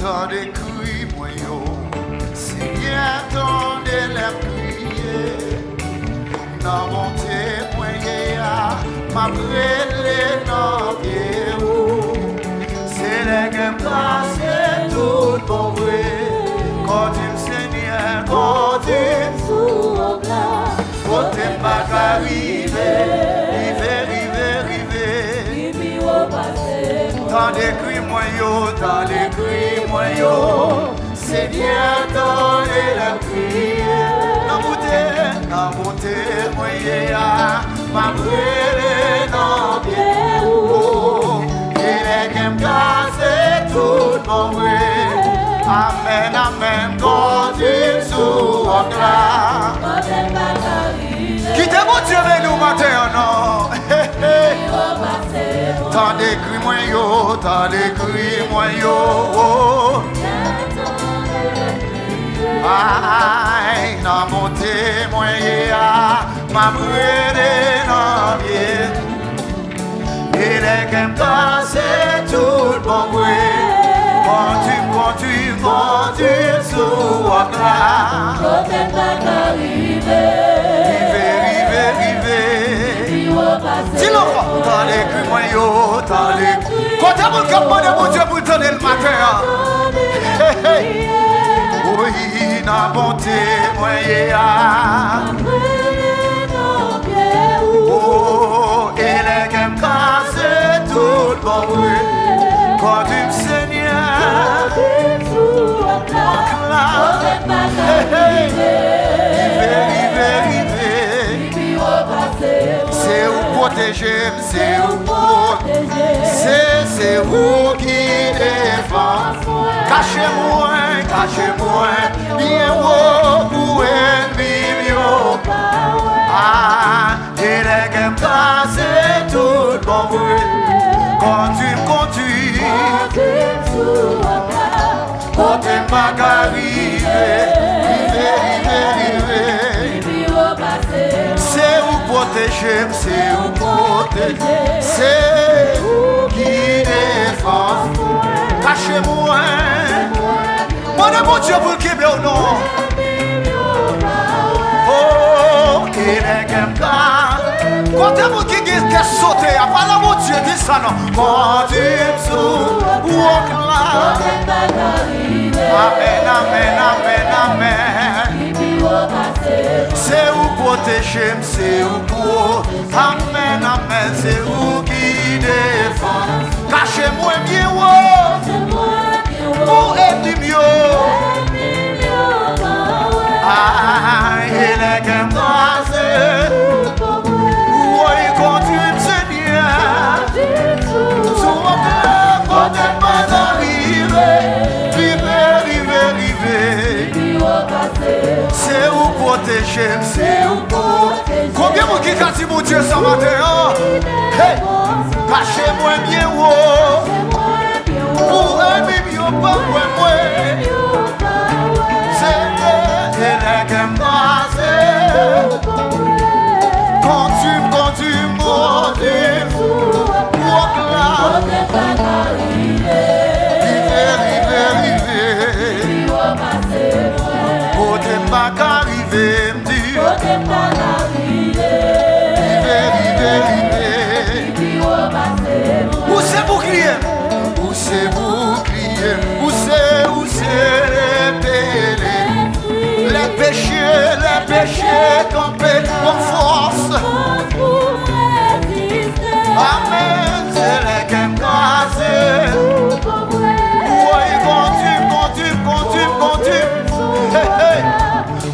T'as des cris, moi, yo. C'est bien temps de la prier. Dans mon témoignage, ma brûlé dans pied. C'est les gains placés, tout bon vrai. Quand tu me seigneur, quand tu me souviens, quand tu m'as arrivé, T'as des cris moyaux, c'est bien dans la prière. Dans mon témoignage, ma brûlée dans bien haut. Et les gains placés, tout bon vrai. Amen, amen, quand tu me souviens. Qui t'est mon Dieu avec nous matin, non? T'as des cris moyaux, t'as des cris moyaux. Aïe, dans mon témoignage, ma brûlée dans bien. Et les gains passés, tout bon bruit. Quand tu souviens là. Dis-le, t'as les cris moyaux, t'as les cris. Quand t'as mon capot de mon Dieu pour te donner le matin. Oui, dans mon témoignage. Oh, et les gains cassés, tout bon bruit. Quand tu me seigneur, c'est où protéger, c'est où protéger, c'est où qui défend. Cachez-moi, bien haut pour ennemi. Ah, et les gains cassés, tout bon bruit. Quand tu me conduis, quand tu m'as arrivé, c'est où protéger, c'est où protéger, c'est où qui défend. Cachez-moi, mon Dieu pour le Québec ou non. Oh, il est quelqu'un. Quand tu as qui sauté, après la mon Dieu dit ça non. Quand tu me souviens là. Amen, amen, amen, amen. C'est où protéger, c'est où pour. Amen, amen, c'est où qui défend. Cachez-moi bien haut. Pour être mieux. Ah, il est qu'un passé. Oui, quand tu me seigneur. Souvent, quand tu m'as arrivé. C'est où protéger, c'est où protéger. Combien vous qui cassez mon Dieu ce matin? Hey, cachez-moi bien haut. Pour un million, pas moi. C'est les gains passés. Quand tu walk là. Côté pas arrivé, me dit. Où c'est bouclier? Où c'est bouclier? Où c'est les péchés campés en force. Amen, c'est les gains cassés. Oui, continue. Hey.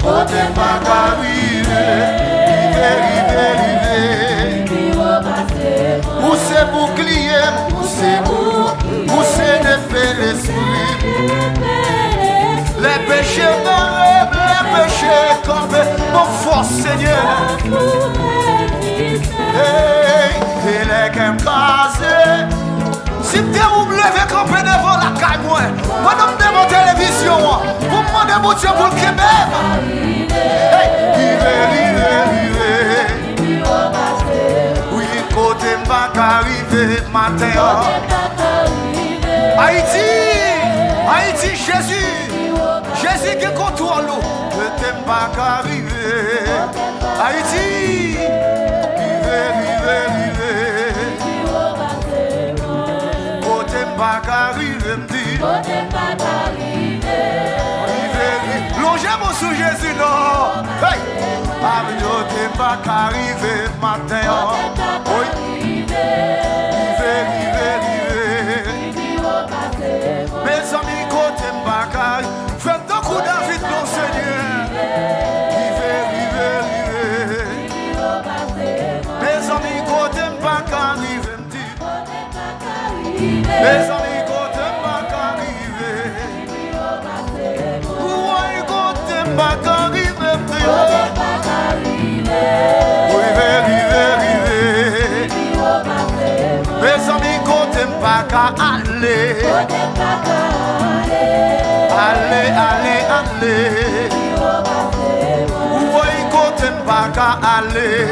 Oh, t'es pas arrivé. Où c'est bouclier? Où c'est l'effet l'esprit? Les péchés d'enlève, les péchés campés, mon force Seigneur. Hey, et les gains cassés. Si tu es levé campé devant la caille, moi, pendant devant la télévision, pour demander mon Dieu pour le Québec. Hey, oui, côté m'a arrivé matin. Haïti, Jésus qui contrôle l'eau. Je t'aime pas qu'arriver. Haïti, vivez. Je t'aime pas qu'arriver, me dit. Longez-moi sous Jésus, non. Hey. Ah, mais je t'aime pas qu'arriver matin. Oui. Vivez. Mes amis, côté Mbakar, faites donc coup David, mon Seigneur. Vivez. Mes amis, côté Mbakar, vivez, me dit. Mes amis, côté Mbakar, vivez. Oui, côté Mbakar, vivez, me dit. Vivez. Mes amis, côté Mbakar, allez. Allez. Oui, côté Mbaka, allez.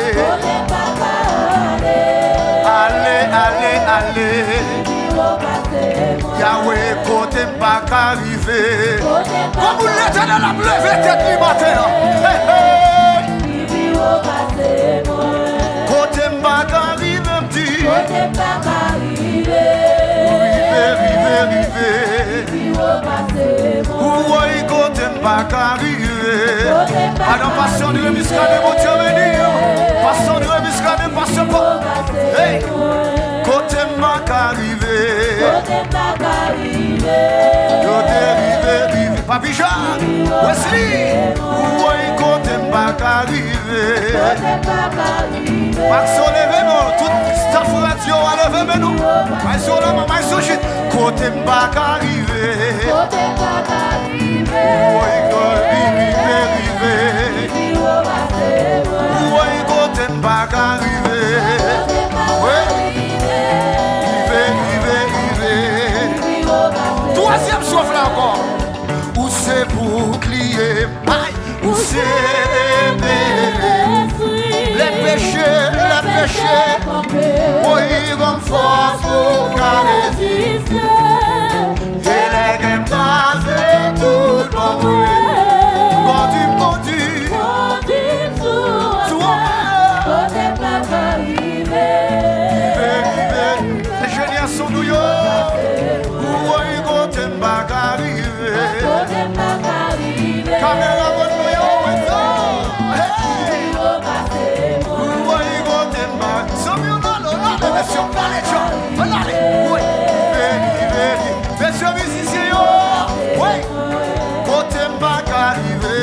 Yahweh, côté Mbaka, arrivé. Comme vous l'Éternel a levé tête du matin. Côté Mbaka, arrivé, me dit. Rive. Oui, côté Mbaka, arrivé. Alors, passion du remiscade, mon Dieu béni. Passion du remiscade, passion pour. Hey, côté Mbaka, arrivé. Rive. Papi Jean, Wesley. Oui, côté Mbaka, arrivé. Maxo, levez-nous. Tout staff radio, levez-nous. Maïso, là, maïso, chute. Côté Mbaka, arrivé. Oui, rive. Oui, côté Mbaka, arrivé. Rive. Troisième souffle encore. Où c'est bouclier, où c'est les péchés. Oui, comme force pour qu'à résister. Et les gèmes passent tout le monde. Conduit. Les génies sont nous. Oui, côté Mbaka arrivé. Caméra, votre noyau, Messieurs musiciens, oui, côté Mbaka arrivé.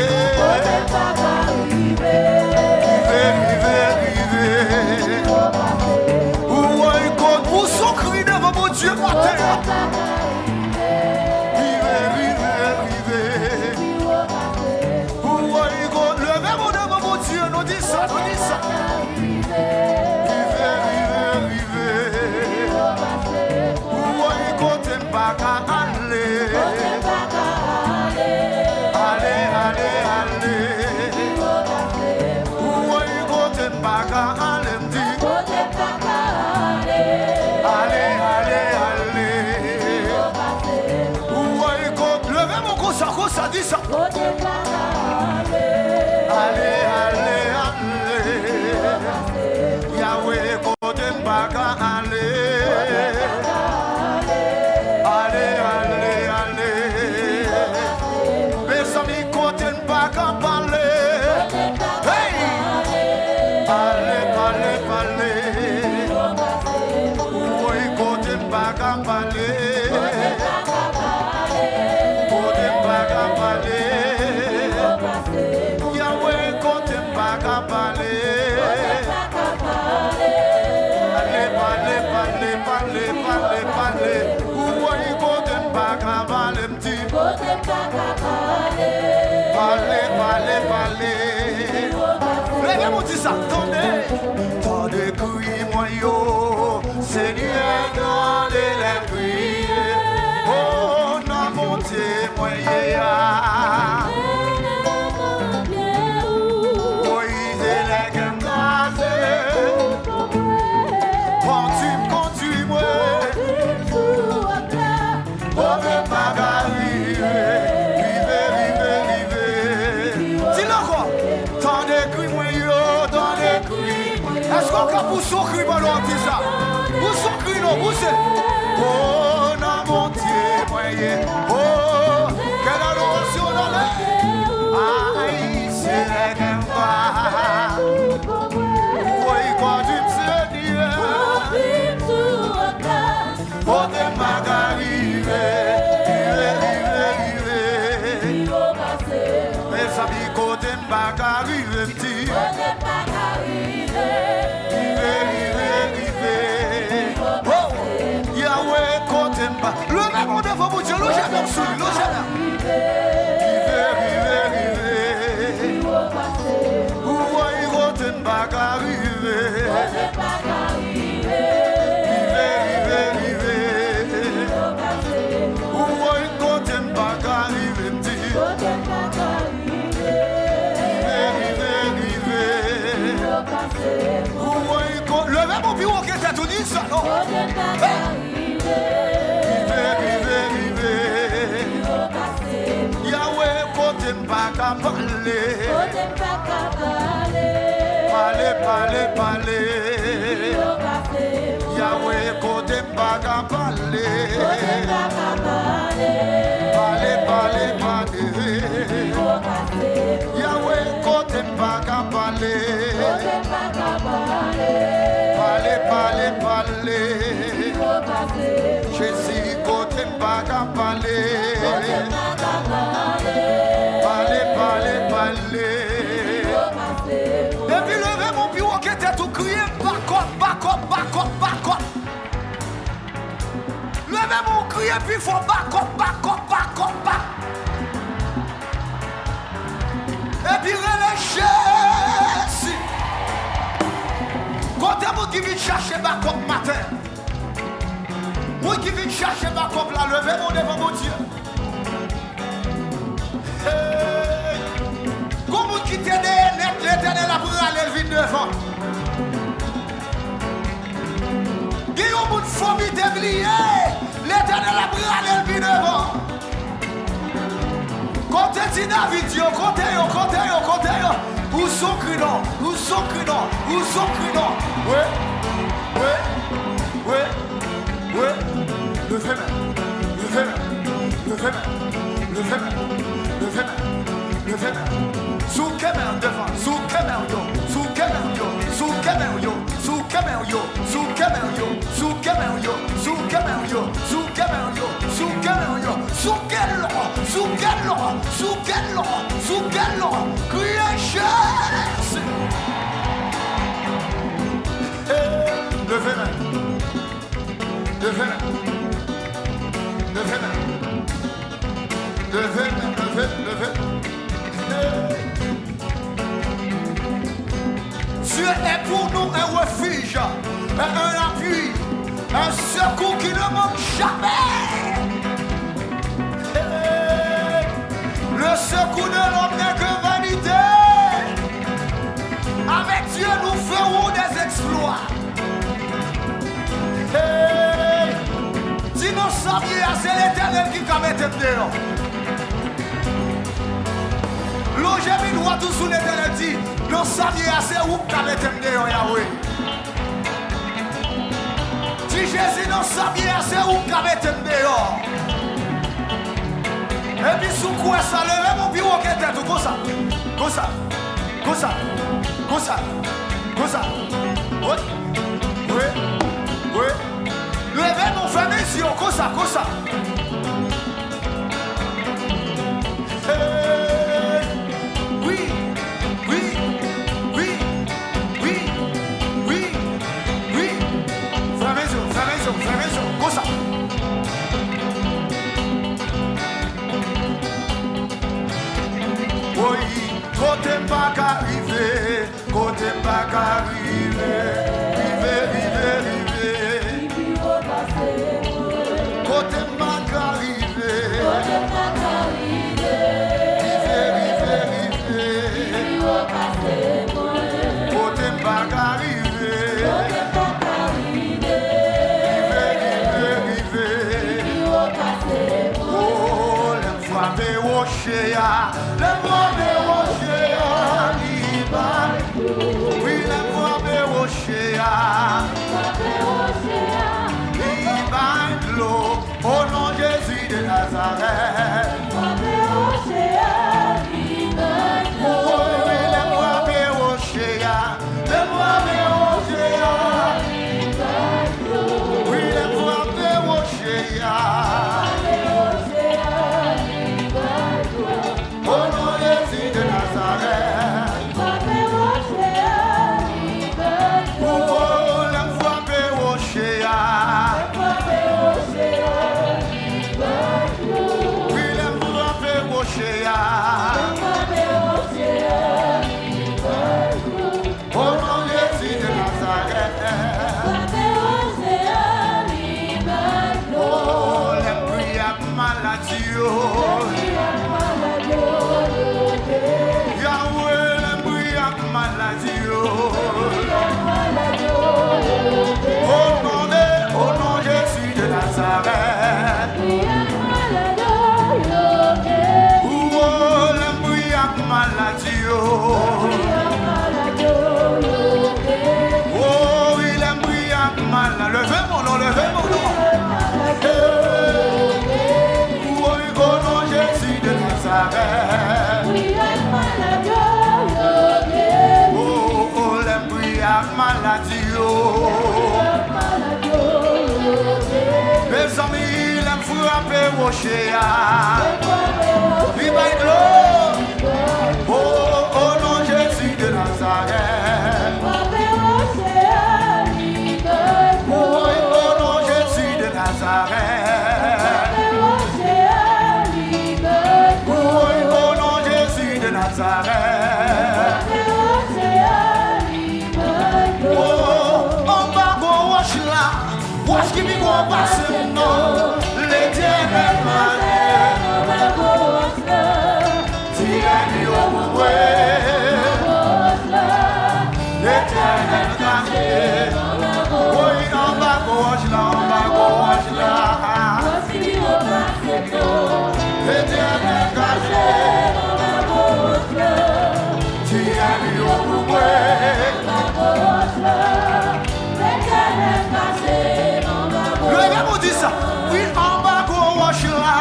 Oui, côté vous sont cris devant mon Dieu matin. Rive. Oui, côté levez-vous devant mon Dieu, nous dit ça. Mbaka, allez. Oui, côté Mbaka, allez, me dit. Allez. Oui, côté, levez mon coup, ça dit ça. Allez. Yahweh, côté Mbaka, allez. Mes amis, côté Mbaka, parler. Hey! Allez. Oui, côté Mbaka, parler. Yahweh, côté Mbaka, parler. Allez. Oui, côté Mbaka, parler, me dit. Allez. Levez-moi dit ça, tendez crie moi yo, Seigneur, tendez les cris. Oh, non, mon témoin, conduis-moi. Oh, Mbaka arrivé. vous souffrez par ça. Vous souffrez, non, vous c'est. Oh, non, mon Dieu, moyen. Oh, quelle adoration dans l'air. Aïe, c'est qu'un pas. Oui, quand tu me Seigneur. Oh, t'es pas arrivé. Mais ça dit qu'on t'aime pas arrivé, petit. Le même on devant vous dire, le jamais sous, le jamais. Où voyez vous t'en pas arrivé. Où voyez vous t'en pas arrivé. Où voyez le même au bureau qui était tout dit ça, non? Yahweh, côté pas qu'à parler. Parler. Yahweh, côté pas qu'à parler. Parler. Yahweh, côté pas qu'à parler. Parler. Jésus, côté pas qu'à parler. Parler. Et puis le mon bureau qui était tout crié, back up. Le même on crié, puis il faut back up. Et puis relâchez. Quand vous qui vient chercher back up matin, moi qui viens chercher back up là, levez mon devant mon Dieu. Comment quitter l'éternel après aller vite devant? Il y a un bout de famille déblié. L'éternel après aller vite devant. Côté de David, côté. Où sont crinons? Oui. Levez-moi. Sous caméra devant, sous caméra yo. Levez. Dieu est pour nous un refuge, un appui, un secours qui ne manque jamais. Le secours de l'homme n'est que vanité. Avec Dieu, nous ferons des exploits. Si nous savions, c'est l'Éternel qui va mettre dehors. J'ai mis droit tout sous l'Éternel dit, nous savions assez où qu'à mettre dehors Yahweh. Si Jésus nous savions assez où qu'à mettre dehors. Et puis sous quoi ça, levez mon bureau qui était tout comme ça. Oui. Levez mon famille ici, comme ça. Côté pas qu'arriver, Côté pas qu'arriver, Côté pas qu'arriver, oh, le frappé rocher, le frappé rocher, oui, le frappé rocher. maladie. Yahweh, l'embrouille maladie. Au nom de Jésus de Nazareth. Oh, l'embrouille maladie. Oh, il embrouille maladie. Levez mon nom, levez mon nom. Oh, au nom de Jésus de Nazareth. Oh, l'embrouille maladie. Mes amis, l'aime frapper rocher. Vive la gloire. Oh, au nom de Jésus de Nazareth. Oh, au nom de Jésus de Nazareth. Oh, au nom de Jésus de Nazareth. Oh, on va go wash là. Wash qui me go passer non. L'Éternel m'a dit au bout. L'Éternel m'a dit. Oui, on va go wash là, on va go wash là. L'Éternel m'a dit au bout. Ça. Oui, on va go wash là.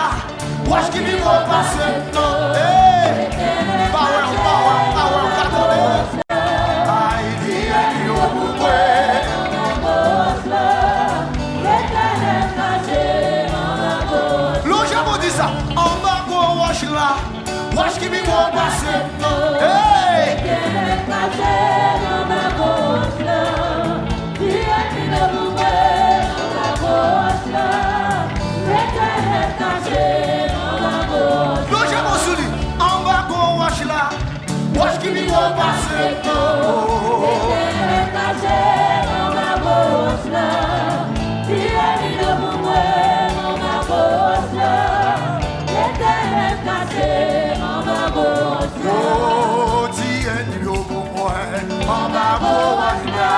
Wash qui vit au passé. Non, hey. Power, attendez. Aïe, il au bout. L'autre, j'ai dit ça. On va go wash là. Wash qui vit au passé. Non, hey. L'autre, mon souli, on va go wash là. Wash qui vit au passé. Oh, tiens, il au bout, on va go wash là.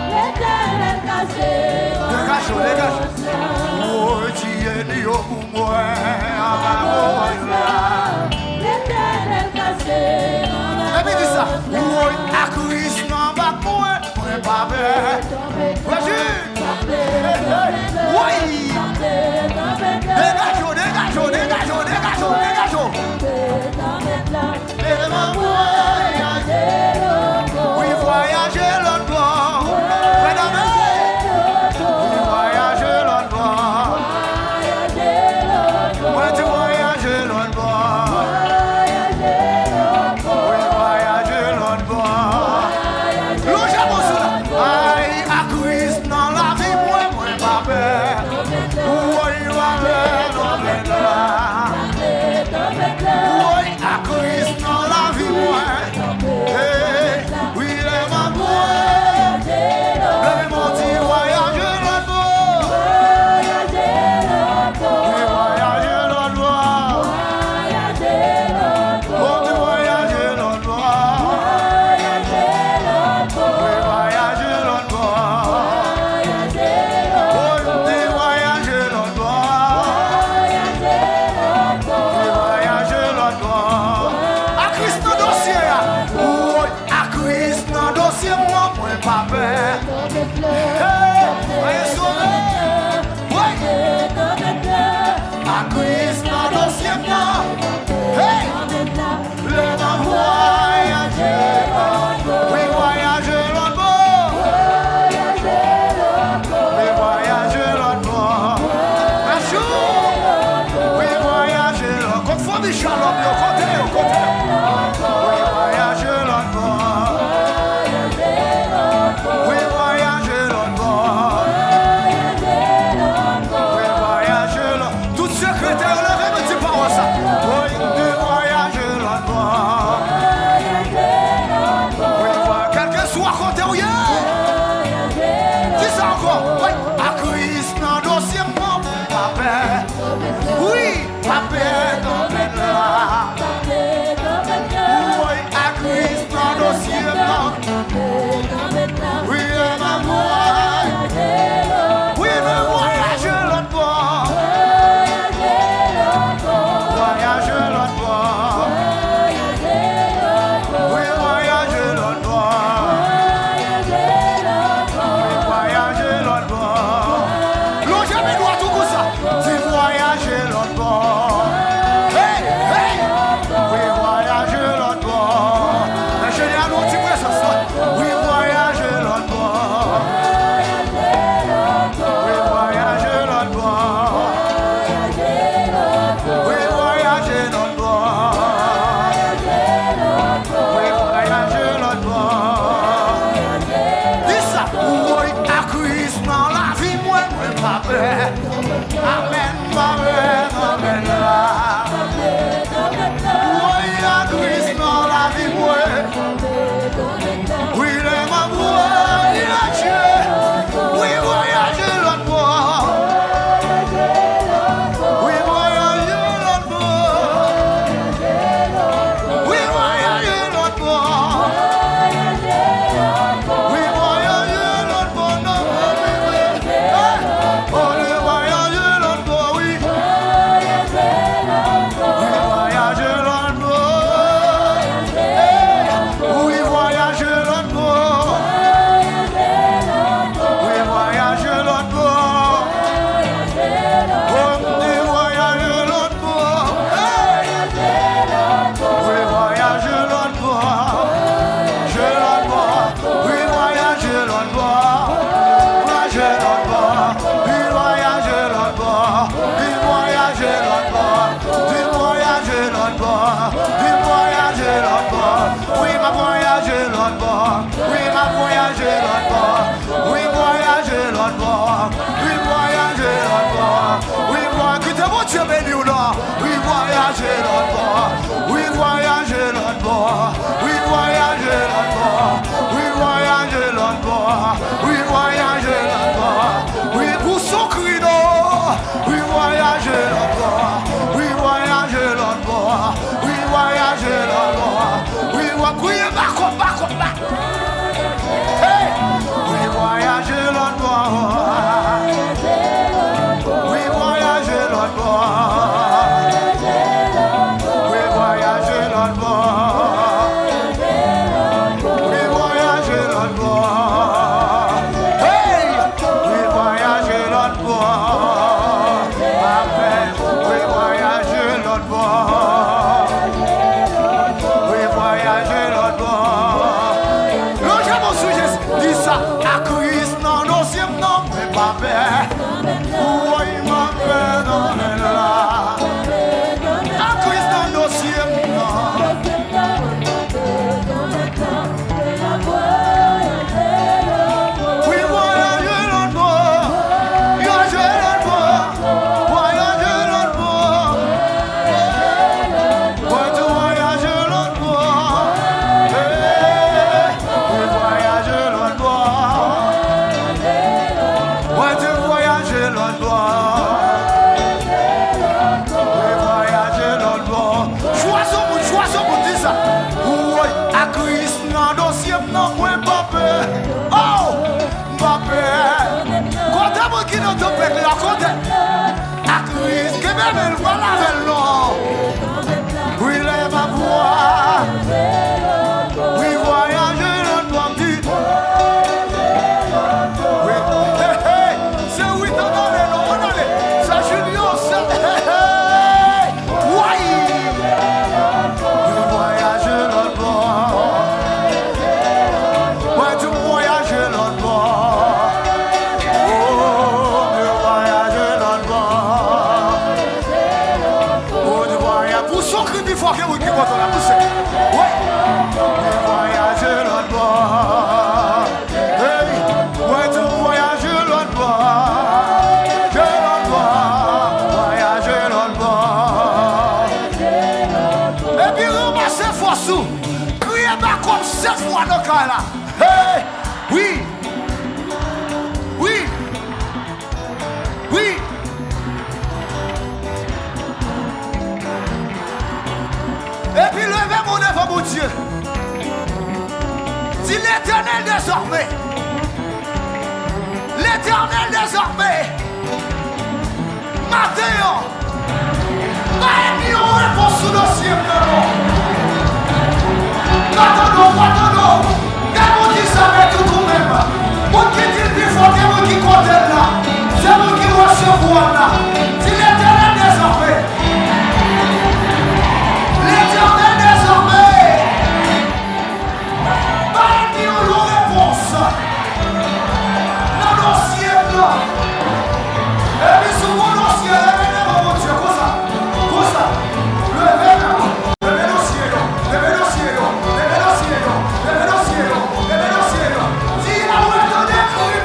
Dégage. Oh, tiens, il au bout, on va go wash là. Et puis dis ça. Oui, à Christ, non, va moi, pas bête. Vas-y. Oui. Dégage. Oui, voyager l'autre bord. Oui, voyager l'autre bord. Oui, tu voyages l'autre bord. Oui, voyager l'autre bord. L'autre bord. Aïe, à Christ, dans la vie, moi, pas peur. Oui, voyager là. Oui, à Christ, dans la vie, moi. Oui, les mamans. Le monde dit voyager l'autre bord. Oui, voyager l'autre bord. Oh, tu voyages l'autre bord. Oui, voyager l'autre bord. Oh, tu voyages l'autre bord. Oui, voyager l'autre bord. À Christ dans dossier. Oui, à Christ dans dossier, moi, pas peur. Hey, voyez sauvé. Oui. À Christ dans dossier, moi. Hey. Le nom voyager. Oui, voyager l'autre bord. Oui, voyager l'autre bord. Oui, voyager l'autre bord. Comme faut des shalom, au côté. Oui, voyager l'autre bord. Oui, voyager l'autre bord. Oui, voyager l'autre bord. Tout secrétaire, levez, me dis pas ça. Oui, voyager l'autre bord. Oui, quelqu'un soit à côté ou hier. Dis ça encore. Oui, à Christ, dans le dossier, mon papa. Oui. pas peur dans mes là. Oui, à Christ dans dossier blanc. Oui, ma voix. Oui, me voyage l'autre bord. Voyage l'autre bord. Oui, voyage l'autre bord. Voyage l'autre bord. L'eau jamais doit tout comme ça. Si voyage l'autre bord. Hey, hey. Oui, voyage l'autre bord. Ingénieur, nous tu peux ce soir. Oui, voyage l'autre bord. Oui, voyage l'autre bord. Oui, voyage l'autre bord. Oui, voyage l'autre bord. Dis ça. Oui, à Christ dans la vie, moi, pas peur. Amen, ma mère, amen là. Oui, à Christ dans la vie, moi. Oui, le ma voyage. Oui, voyage l'autre bord. Oui, voyage l'autre bord. Oui, voyage l'autre bord. Oui, voyage l'autre bord. Non, oui, oui. Oh, le voyage l'autre bord, oui. Oui, voyage l'autre bord. Oui, voyage l'autre bord. Oui, voyage l'autre bord. Oh, oui, voyage l'autre bord. Oui, voyage l'autre bord. Je l'autre bord. Oui, voyage l'autre bord. Voyage l'autre bord. Oui, voyage l'autre bord. Oui, voyage l'autre bord. Oui, voyage l'autre bord. Oui, voyage l'autre bord. Oui, ma voyage l'autre bord. Oui, ma voyage l'autre bord. Oui, voyage l'autre bord. Oui, voyage l'autre bord. Oui, voyage. Que mon Dieu béni ou non. Oui, voyage l'autre bord. Oui, voyage l'autre bord. Oui, voyage l'autre bord. Oui, voyage l'autre bord. Oui, voyage l'autre bord. Oui, pour son cri d'eau. Oui, voyage l'autre bord. Oui, voyage l'autre bord. Oui, voyage l'autre bord. Oui, voyage l'autre bord. Hey! Oui, voyage l'autre bord. Oui, voyage l'autre bord. Oui, voyage l'autre bord. Oui, voyage l'autre bord. Hey! Oui, voyage l'autre bord. Amen. Oui, voyage l'autre bord. Oui, voyage l'autre bord. Le j'ai mon sujet, dis ça à Christ, non, non, c'est non, mais pas peur. Oui, ma peur, non, mais là. À Christ, non, non, c'est non. Oui, voyage l'autre bord. Voyage l'autre bord. Voyage l'autre bord. Ouais, tu voyages l'autre bord. Oui, voyage l'autre bord. Ouais, tu voyages l'autre bord. Oui, voyage l'autre bord. Choisis mon, dis ça. Oui, à Christ, non, dossier, non, moi, pas peur. Oh, pas peur. Quand t'as mon qui n'a pas peur, la côte. À Christ, que même elle va laver l'eau. Oui, lève ma voix. Oui, voyage l'autre bord. Oui, hey, hey, c'est oui, on allait. Ça, Julien, c'est hey, hey. Oui. Oui, voyage l'autre bord. Ouais, tu voyages l'autre bord. Oh, tu voyages l'autre bord. Oh, tu voyages. Pour son cri, il faut que vous qui votre la pousse. Oui. Tu voyages l'autre bord. Hey. Ouais, tu voyages l'autre bord. Je l'autre bord. Voyage l'autre bord. Et puis, ramassez force. Criez pas comme 7 fois dans le cas là. Hey. Oui. Oui. Oui. Dieu. Dis l'Éternel désormais. L'Éternel désormais. Matin, pas une réponse sous le ciel. Attendons. Quand dit ça avec tout même. Moi qui dis plus fort, c'est moi qui compte là. C'est moi qui recevoir là. Dis l'Éternel désormais. L'Éternel désormais. Pas une réponse. Dans le ciel là. Et puis souvent dans le ciel, mon Dieu, comme ça. Levez le ciel. Dis à où est ton écrit.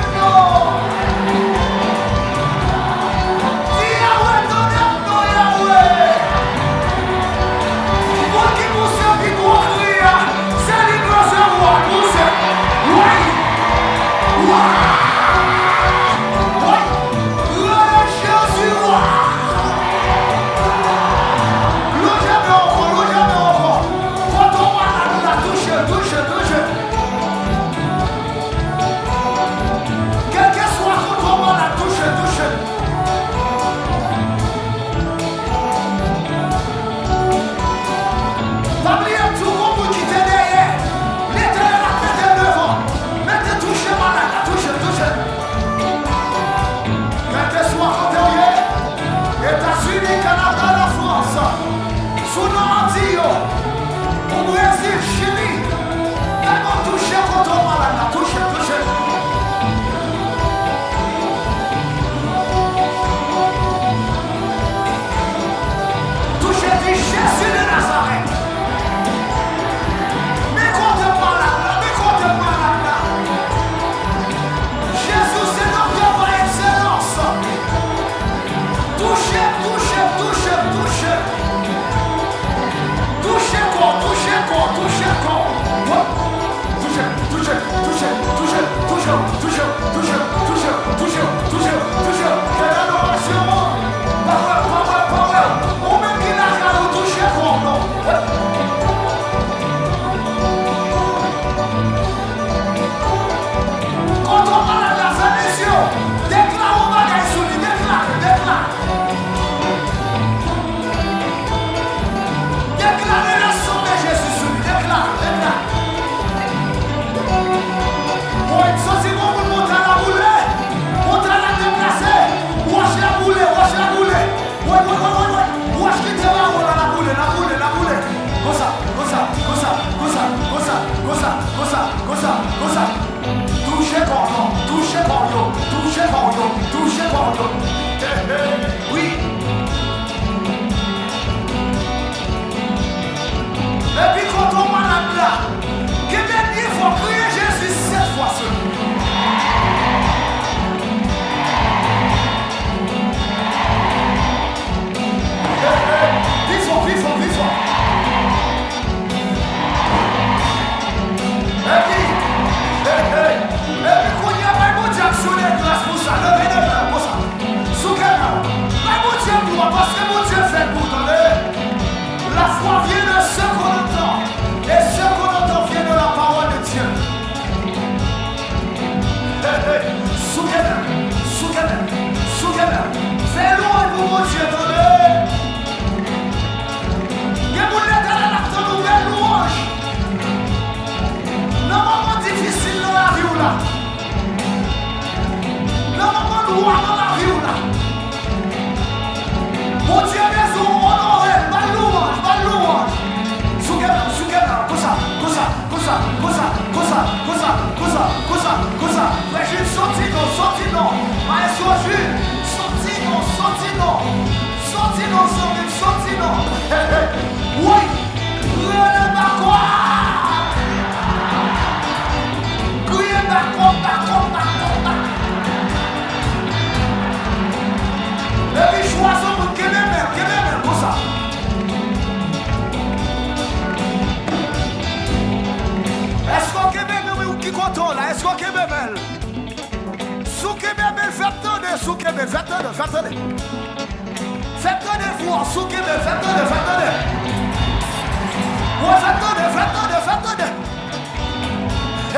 Ouais, faites-le.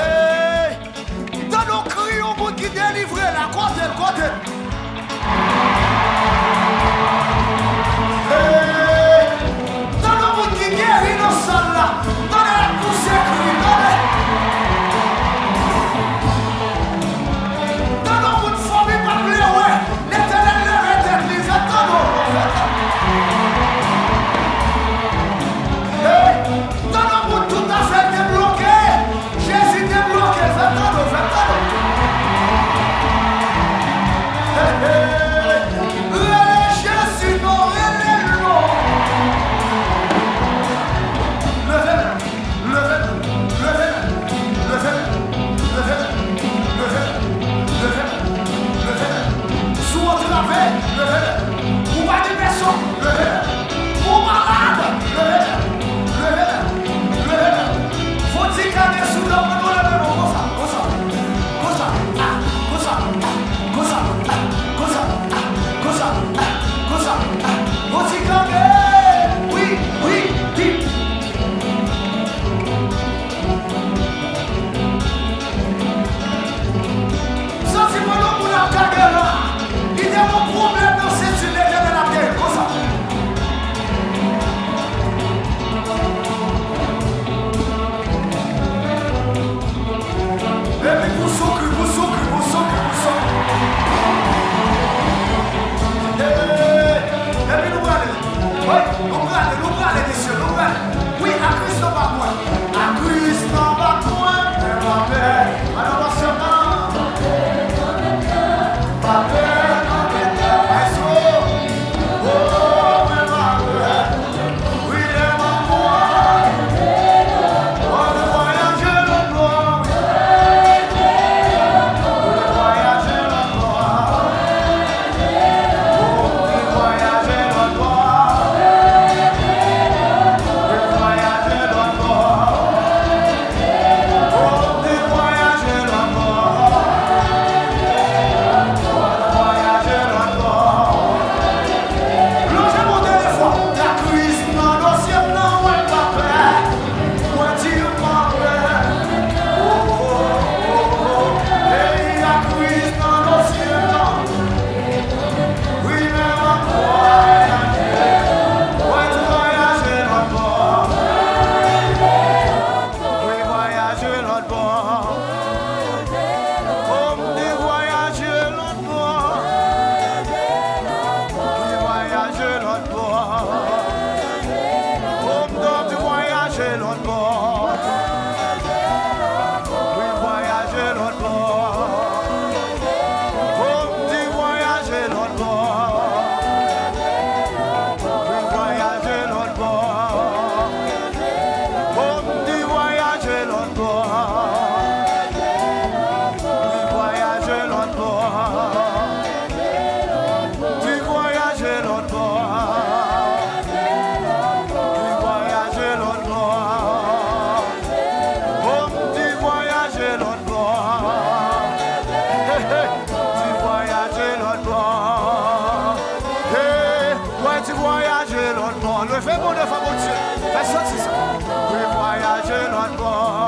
Hey, dans nos cris, on peut qui délivrer la côté. Hey, dans nos monde qui guérit nos salles là, donnez la poussée cri, donnez. Dans nos monde famille pas plus ouais, l'éternel le tête, les attendons. Hey, dans nos monde tout à fait débloqué, Jésus débloqué, faites-le. Jésus non, ou pas de personne, ou malade, faut-il garder sous l'homme oui, dis. Ça c'est mon nom pour la caméra. Il y a mon problème dans cette unité de la terre, comme ça. Et puis vous socrez. Et puis nous allez, messieurs, oui, à Christ non pas moi. À Christ non pas moi, mais ma paix, alors seulement. Ma paix, oui, Fais mon œuvre à mon Dieu. Fais sortir ça. Oui, voyager l'autre bord.